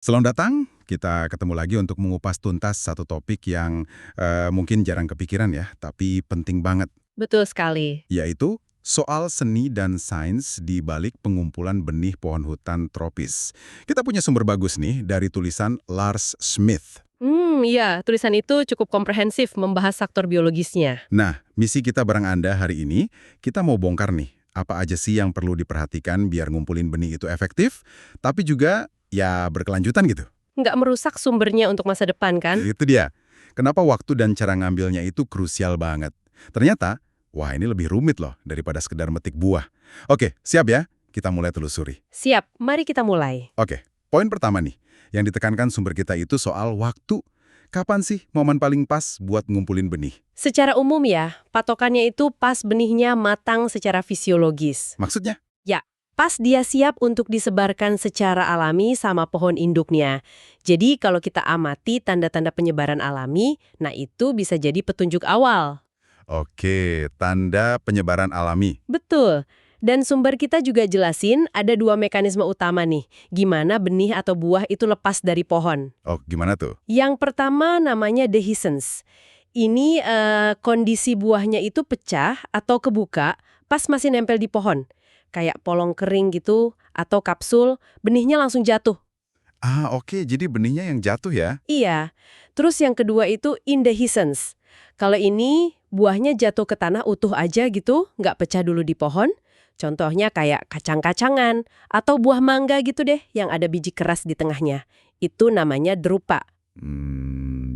Selamat datang, kita ketemu lagi untuk mengupas tuntas satu topik yang mungkin jarang kepikiran ya, tapi penting banget, Betul sekali. yaitu soal seni dan sains di balik pengumpulan benih pohon hutan tropis. Kita punya sumber bagus nih dari tulisan Lars Smith. Iya, tulisan itu cukup komprehensif membahas faktor biologisnya. Nah, misi kita bareng Anda hari ini, kita mau bongkar nih, apa aja sih yang perlu diperhatikan biar ngumpulin benih itu efektif, tapi juga ya berkelanjutan gitu. Nggak merusak sumbernya untuk masa depan, kan? Itu dia. Kenapa waktu dan cara ngambilnya itu krusial banget. Ternyata, wah ini lebih rumit loh daripada sekedar metik buah. Oke, siap ya? Kita mulai telusuri. Siap, mari kita mulai. Oke, poin pertama nih. Yang ditekankan sumber kita itu soal waktu. Kapan sih momen paling pas buat ngumpulin benih? Secara umum ya, patokannya itu pas benihnya matang secara fisiologis. Maksudnya? Ya, pas dia siap untuk disebarkan secara alami sama pohon induknya. Jadi kalau kita amati tanda-tanda penyebaran alami, nah itu bisa jadi petunjuk awal. Oke, tanda penyebaran alami. Betul. Dan sumber kita juga jelasin ada dua mekanisme utama nih, gimana benih atau buah itu lepas dari pohon. Oh, gimana tuh? Yang pertama namanya dehiscence. Ini kondisi buahnya itu pecah atau kebuka pas masih nempel di pohon. Kayak polong kering gitu atau kapsul, benihnya langsung jatuh. Ah, oke, jadi benihnya yang jatuh ya? Iya. Terus yang kedua itu indehiscence. Kalau ini buahnya jatuh ke tanah utuh aja gitu, nggak pecah dulu di pohon. Contohnya kayak kacang-kacangan atau buah mangga gitu deh yang ada biji keras di tengahnya. Itu namanya drupa.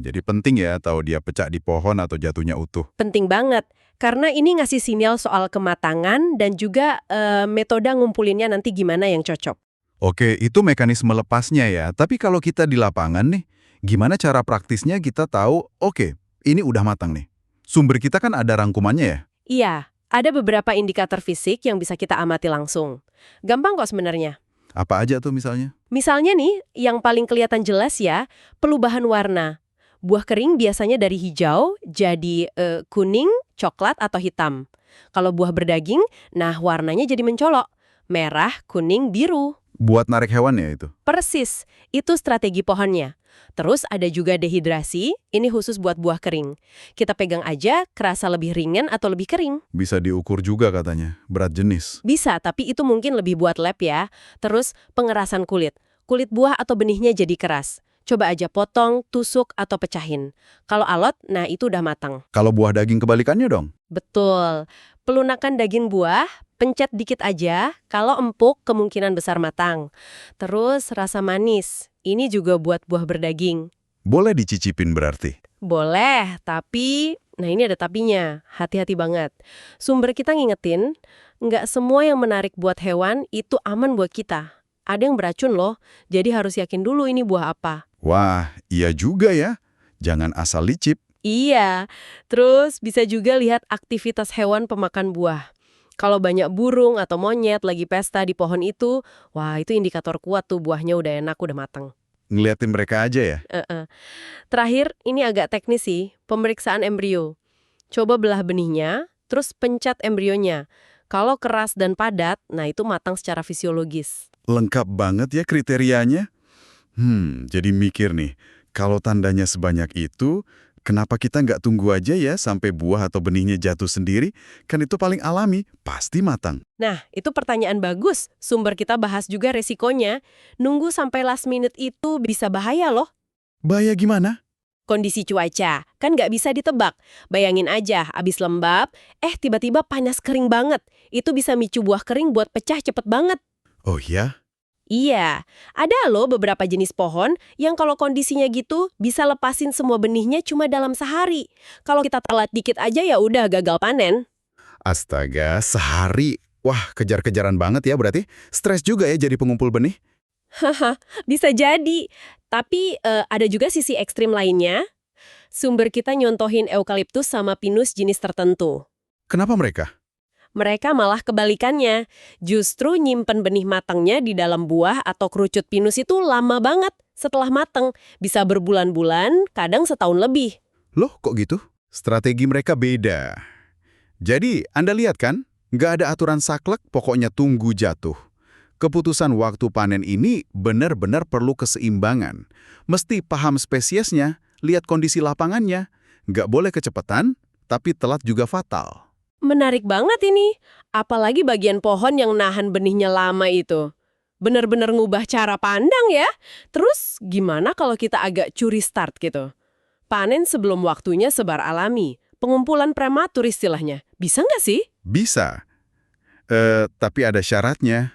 Jadi penting ya tahu dia pecah di pohon atau jatuhnya utuh. Penting banget, karena ini ngasih sinyal soal kematangan dan juga metode ngumpulinnya nanti gimana yang cocok. Oke, itu mekanisme lepasnya ya. Tapi kalau kita di lapangan nih, gimana cara praktisnya kita tahu, oke, ini udah matang nih. Sumber kita kan ada rangkumannya ya? Iya, ada beberapa indikator fisik yang bisa kita amati langsung. Gampang kok sebenarnya. Apa aja tuh misalnya? Misalnya nih, yang paling kelihatan jelas ya, perubahan warna. Buah kering biasanya dari hijau jadi kuning, coklat, atau hitam. Kalau buah berdaging, nah warnanya jadi mencolok. Merah, kuning, biru. Buat narik hewan ya itu? Persis, itu strategi pohonnya. Terus ada juga dehidrasi, ini khusus buat buah kering. Kita pegang aja, kerasa lebih ringan atau lebih kering. Bisa diukur juga katanya, berat jenis. Bisa, tapi itu mungkin lebih buat lab ya. Terus pengerasan kulit. Kulit buah atau benihnya jadi keras. Coba aja potong, tusuk, atau pecahin. Kalau alot, nah itu udah matang. Kalau buah daging kebalikannya dong? Betul. Pelunakan daging buah, pencet dikit aja. Kalau empuk, kemungkinan besar matang. Terus rasa manis. Ini juga buat buah berdaging. Boleh dicicipin berarti? Boleh, tapi... Nah ini ada tapinya, hati-hati banget. Sumber kita ngingetin, nggak semua yang menarik buat hewan itu aman buat kita. Ada yang beracun loh, jadi harus yakin dulu ini buah apa. Wah, iya juga ya. Jangan asal licip. Iya, terus bisa juga lihat aktivitas hewan pemakan buah. Kalau banyak burung atau monyet lagi pesta di pohon itu, wah itu indikator kuat tuh buahnya udah enak, udah matang. Ngeliatin mereka aja ya? Terakhir, ini agak teknis sih, pemeriksaan embrio. Coba belah benihnya, terus pencet embrionya. Kalau keras dan padat, nah itu matang secara fisiologis. Lengkap banget ya kriterianya. Jadi mikir nih, kalau tandanya sebanyak itu, kenapa kita nggak tunggu aja ya sampai buah atau benihnya jatuh sendiri? Kan itu paling alami, pasti matang. Nah, itu pertanyaan bagus. Sumber kita bahas juga resikonya. Nunggu sampai last minute itu bisa bahaya loh. Bahaya gimana? Kondisi cuaca, kan nggak bisa ditebak. Bayangin aja, abis lembab, tiba-tiba panas kering banget. Itu bisa micu buah kering buat pecah cepet banget. Oh ya? Iya, ada loh beberapa jenis pohon yang kalau kondisinya gitu bisa lepasin semua benihnya cuma dalam sehari. Kalau kita telat dikit aja ya udah gagal panen. Astaga, sehari. Wah, kejar-kejaran banget ya berarti. Stres juga ya jadi pengumpul benih. Haha, bisa jadi. Tapi ada juga sisi ekstrim lainnya. Sumber kita nyontohin eukaliptus sama pinus jenis tertentu. Kenapa mereka? Mereka malah kebalikannya. Justru nyimpen benih matangnya di dalam buah atau kerucut pinus itu lama banget setelah matang. Bisa berbulan-bulan, kadang setahun lebih. Loh, kok gitu? Strategi mereka beda. Jadi, Anda lihat kan? Nggak ada aturan saklek, pokoknya tunggu jatuh. Keputusan waktu panen ini benar-benar perlu keseimbangan. Mesti paham spesiesnya, lihat kondisi lapangannya. Nggak boleh kecepatan, tapi telat juga fatal. Menarik banget ini. Apalagi bagian pohon yang nahan benihnya lama itu. Benar-benar ngubah cara pandang ya. Terus gimana kalau kita agak curi start gitu? Panen sebelum waktunya sebar alami. Pengumpulan prematur istilahnya. Bisa nggak sih? Bisa, tapi ada syaratnya.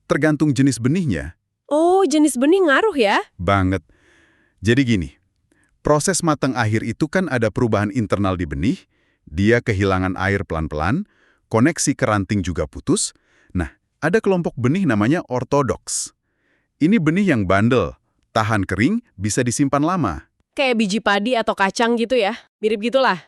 Tergantung jenis benihnya. Oh, jenis benih ngaruh ya? Banget. Jadi gini, proses matang akhir itu kan ada perubahan internal di benih, dia kehilangan air pelan-pelan, koneksi ke ranting juga putus. Nah, ada kelompok benih namanya ortodoks. Ini benih yang bandel, tahan kering, bisa disimpan lama. Kayak biji padi atau kacang gitu ya? Mirip gitulah.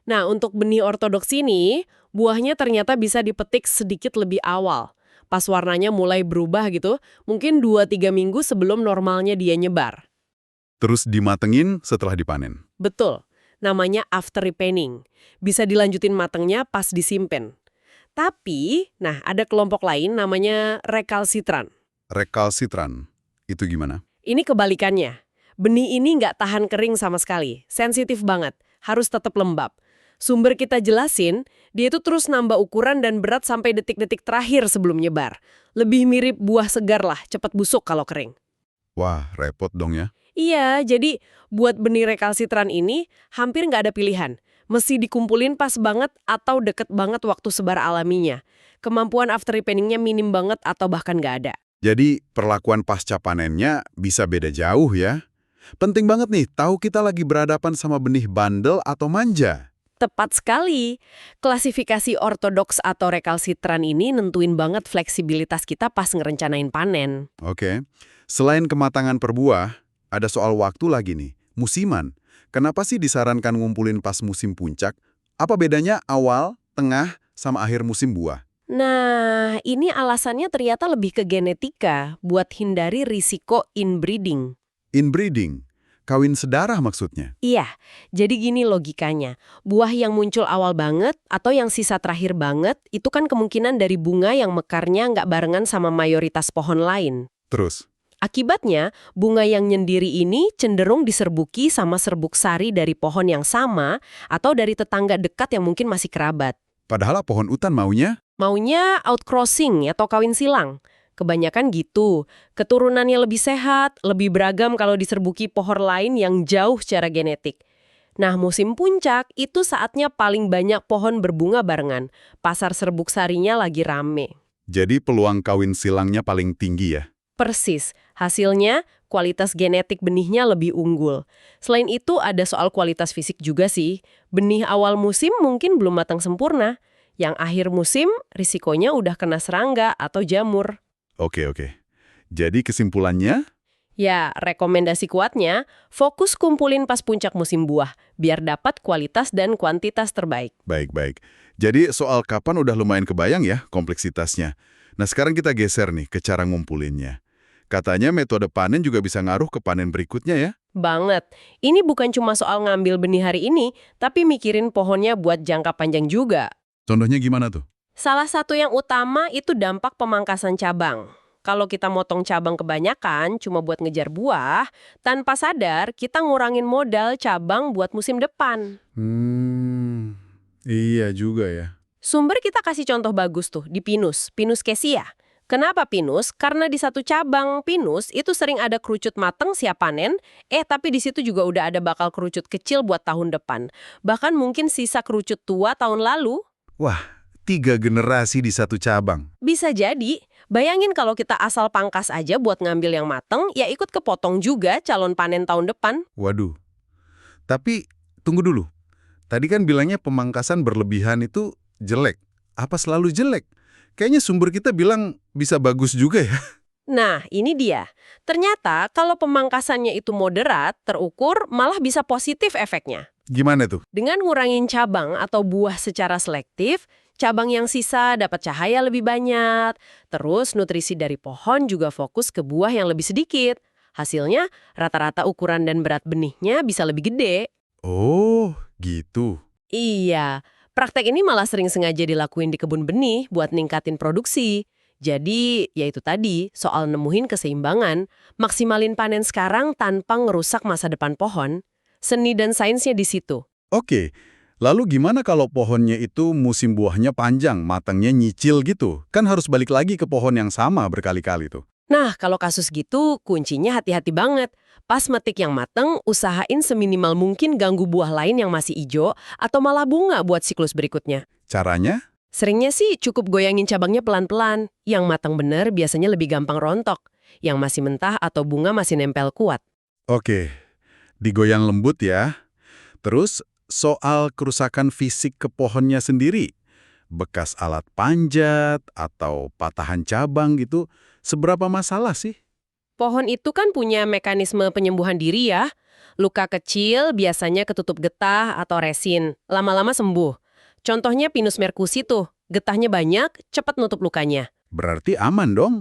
Nah, untuk benih ortodoks ini, buahnya ternyata bisa dipetik sedikit lebih awal. Pas warnanya mulai berubah gitu, mungkin 2-3 minggu sebelum normalnya dia nyebar. Terus dimatengin setelah dipanen. Betul, namanya after ripening. Bisa dilanjutin matengnya pas disimpan. Tapi, nah ada kelompok lain namanya recalcitrant. Recalcitrant, itu gimana? Ini kebalikannya. Benih ini nggak tahan kering sama sekali, sensitif banget, harus tetap lembab. Sumber kita jelasin, dia itu terus nambah ukuran dan berat sampai detik-detik terakhir sebelum nyebar. Lebih mirip buah segar lah, cepat busuk kalau kering. Wah, repot dong ya. Iya, jadi buat benih recalcitrant ini hampir nggak ada pilihan. Mesti dikumpulin pas banget atau deket banget waktu sebar alaminya. Kemampuan after ripeningnya minim banget atau bahkan nggak ada. Jadi, perlakuan pasca panennya bisa beda jauh ya. Penting banget nih, tahu kita lagi berhadapan sama benih bandel atau manja. Tepat sekali. Klasifikasi ortodoks atau recalcitrant ini nentuin banget fleksibilitas kita pas ngerencanain panen. Oke. Selain kematangan per buah, ada soal waktu lagi nih, musiman. Kenapa sih disarankan ngumpulin pas musim puncak? Apa bedanya awal, tengah, sama akhir musim buah? Nah, ini alasannya ternyata lebih ke genetika buat hindari risiko inbreeding. Inbreeding, kawin sedarah maksudnya. Iya, jadi gini logikanya. Buah yang muncul awal banget atau yang sisa terakhir banget, itu kan kemungkinan dari bunga yang mekarnya nggak barengan sama mayoritas pohon lain. Terus, Akibatnya, bunga yang nyendiri ini cenderung diserbuki sama serbuk sari dari pohon yang sama atau dari tetangga dekat yang mungkin masih kerabat. padahal pohon utan maunya? Maunya outcrossing atau kawin silang. Kebanyakan gitu. Keturunannya lebih sehat, lebih beragam kalau diserbuki pohon lain yang jauh secara genetik. Nah, musim puncak itu saatnya paling banyak pohon berbunga barengan. Pasar serbuk sarinya lagi rame. Jadi peluang kawin silangnya paling tinggi ya? Persis. Hasilnya, kualitas genetik benihnya lebih unggul. Selain itu, ada soal kualitas fisik juga sih. Benih awal musim mungkin belum matang sempurna. Yang akhir musim, risikonya udah kena serangga atau jamur. Oke. Jadi kesimpulannya? Ya, rekomendasi kuatnya, fokus kumpulin pas puncak musim buah, biar dapat kualitas dan kuantitas terbaik. Baik. Jadi soal kapan udah lumayan kebayang ya kompleksitasnya. Nah sekarang kita geser nih ke cara ngumpulinnya. Katanya metode panen juga bisa ngaruh ke panen berikutnya ya? Banget. Ini bukan cuma soal ngambil benih hari ini, tapi mikirin pohonnya buat jangka panjang juga. Contohnya gimana tuh? Salah satu yang utama itu dampak pemangkasan cabang. Kalau kita motong cabang kebanyakan cuma buat ngejar buah, tanpa sadar kita ngurangin modal cabang buat musim depan. Iya juga ya. Sumber kita kasih contoh bagus tuh di pinus cassia. Kenapa pinus? Karena di satu cabang pinus itu sering ada kerucut mateng siap panen, tapi di situ juga udah ada bakal kerucut kecil buat tahun depan. Bahkan mungkin sisa kerucut tua tahun lalu. Wah, 3 generasi di satu cabang. Bisa jadi. Bayangin kalau kita asal pangkas aja buat ngambil yang mateng, ya ikut kepotong juga calon panen tahun depan. Waduh. Tapi, tunggu dulu. Tadi kan bilangnya pemangkasan berlebihan itu jelek. Apa selalu jelek? Kayaknya sumber kita bilang bisa bagus juga ya. Nah, ini dia. Ternyata kalau pemangkasannya itu moderat, terukur, malah bisa positif efeknya. Gimana tuh? Dengan ngurangin cabang atau buah secara selektif, cabang yang sisa dapat cahaya lebih banyak. Terus nutrisi dari pohon juga fokus ke buah yang lebih sedikit. Hasilnya, rata-rata ukuran dan berat benihnya bisa lebih gede. Oh, gitu. Iya, praktek ini malah sering sengaja dilakuin di kebun benih buat ningkatin produksi. Jadi, ya itu tadi, soal nemuin keseimbangan, maksimalin panen sekarang tanpa ngerusak masa depan pohon, seni dan sainsnya di situ. Oke, lalu gimana kalau pohonnya itu musim buahnya panjang, matangnya nyicil gitu? Kan harus balik lagi ke pohon yang sama berkali-kali tuh. Nah, kalau kasus gitu, kuncinya hati-hati banget. Pas metik yang mateng, usahain seminimal mungkin ganggu buah lain yang masih ijo atau malah bunga buat siklus berikutnya. Caranya? Seringnya sih cukup goyangin cabangnya pelan-pelan. Yang matang bener biasanya lebih gampang rontok. Yang masih mentah atau bunga masih nempel kuat. Oke, digoyang lembut ya. Terus, soal kerusakan fisik ke pohonnya sendiri. Bekas alat panjat atau patahan cabang gitu, seberapa masalah sih? Pohon itu kan punya mekanisme penyembuhan diri ya. Luka kecil biasanya ketutup getah atau resin. Lama-lama sembuh. Contohnya Pinus mercusi tuh. Getahnya banyak, cepat nutup lukanya. Berarti aman dong?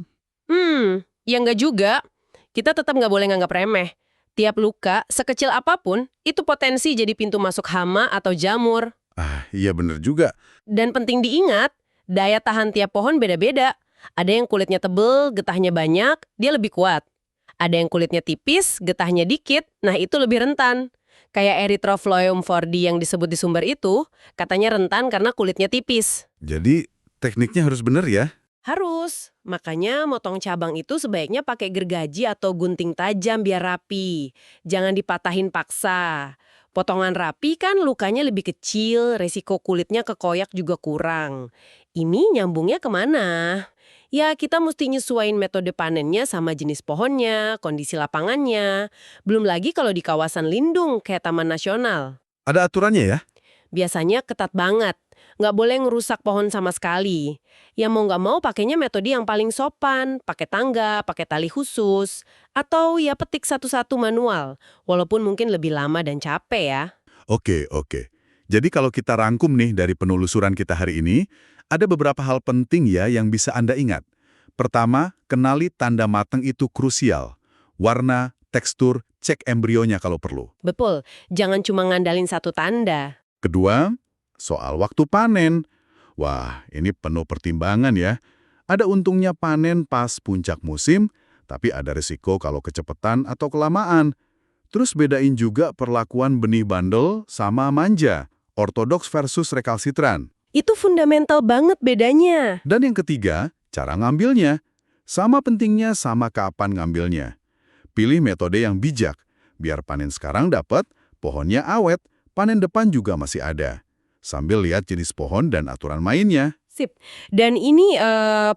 Ya nggak juga. Kita tetap nggak boleh nganggap remeh. Tiap luka, sekecil apapun, itu potensi jadi pintu masuk hama atau jamur. Ah, iya bener juga. Dan penting diingat, daya tahan tiap pohon beda-beda. Ada yang kulitnya tebel, getahnya banyak, dia lebih kuat. Ada yang kulitnya tipis, getahnya dikit, nah itu lebih rentan. Kayak Erythrofloeum fordi yang disebut di sumber itu, katanya rentan karena kulitnya tipis. Jadi, tekniknya harus bener ya? Harus. Makanya motong cabang itu sebaiknya pakai gergaji atau gunting tajam biar rapi. Jangan dipatahin paksa. Potongan rapi kan lukanya lebih kecil, resiko kulitnya kekoyak juga kurang. Ini nyambungnya kemana? Ya, kita mesti nyesuaiin metode panennya sama jenis pohonnya, kondisi lapangannya. Belum lagi kalau di kawasan lindung kayak Taman Nasional. Ada aturannya ya? Biasanya ketat banget. Nggak boleh ngerusak pohon sama sekali. Ya mau nggak mau pakainya metode yang paling sopan, pakai tangga, pakai tali khusus, atau ya petik satu-satu manual, walaupun mungkin lebih lama dan capek ya. Oke, oke. Jadi kalau kita rangkum nih dari penelusuran kita hari ini, ada beberapa hal penting ya yang bisa Anda ingat. Pertama, kenali tanda matang itu krusial. Warna, tekstur, cek embrionya kalau perlu. Betul, jangan cuma ngandalin satu tanda. Kedua, soal waktu panen. Wah, ini penuh pertimbangan ya. Ada untungnya panen pas puncak musim, tapi ada risiko kalau kecepatan atau kelamaan. Terus bedain juga perlakuan benih bandel sama manja, ortodoks versus rekalsitran. Itu fundamental banget bedanya. Dan yang ketiga, cara ngambilnya. Sama pentingnya sama kapan ngambilnya. Pilih metode yang bijak, biar panen sekarang dapat, pohonnya awet, panen depan juga masih ada. Sambil lihat jenis pohon dan aturan mainnya. Sip. Dan ini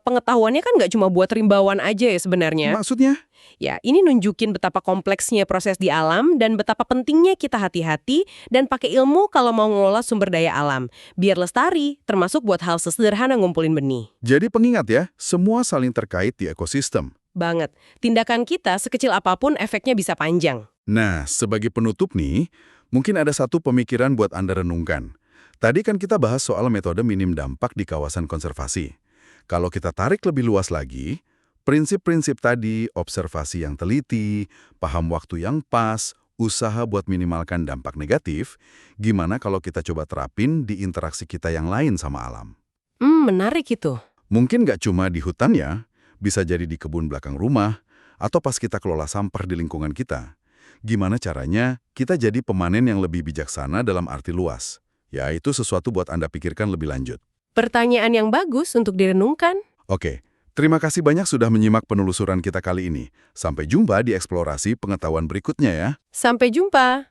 pengetahuannya kan nggak cuma buat rimbawan aja ya sebenarnya. Maksudnya? Ya, ini nunjukin betapa kompleksnya proses di alam dan betapa pentingnya kita hati-hati dan pakai ilmu kalau mau ngelola sumber daya alam. Biar lestari, termasuk buat hal sesederhana ngumpulin benih. Jadi pengingat ya, semua saling terkait di ekosistem. Banget. Tindakan kita sekecil apapun efeknya bisa panjang. Nah, sebagai penutup nih, mungkin ada satu pemikiran buat Anda renungkan. Tadi kan kita bahas soal metode minim dampak di kawasan konservasi. Kalau kita tarik lebih luas lagi, prinsip-prinsip tadi, observasi yang teliti, paham waktu yang pas, usaha buat minimalkan dampak negatif, gimana kalau kita coba terapin di interaksi kita yang lain sama alam? Menarik itu. Mungkin nggak cuma di hutan ya, bisa jadi di kebun belakang rumah, atau pas kita kelola sampah di lingkungan kita. Gimana caranya kita jadi pemanen yang lebih bijaksana dalam arti luas? Ya, itu sesuatu buat Anda pikirkan lebih lanjut. Pertanyaan yang bagus untuk direnungkan. Oke, terima kasih banyak sudah menyimak penelusuran kita kali ini. Sampai jumpa di eksplorasi pengetahuan berikutnya ya. Sampai jumpa.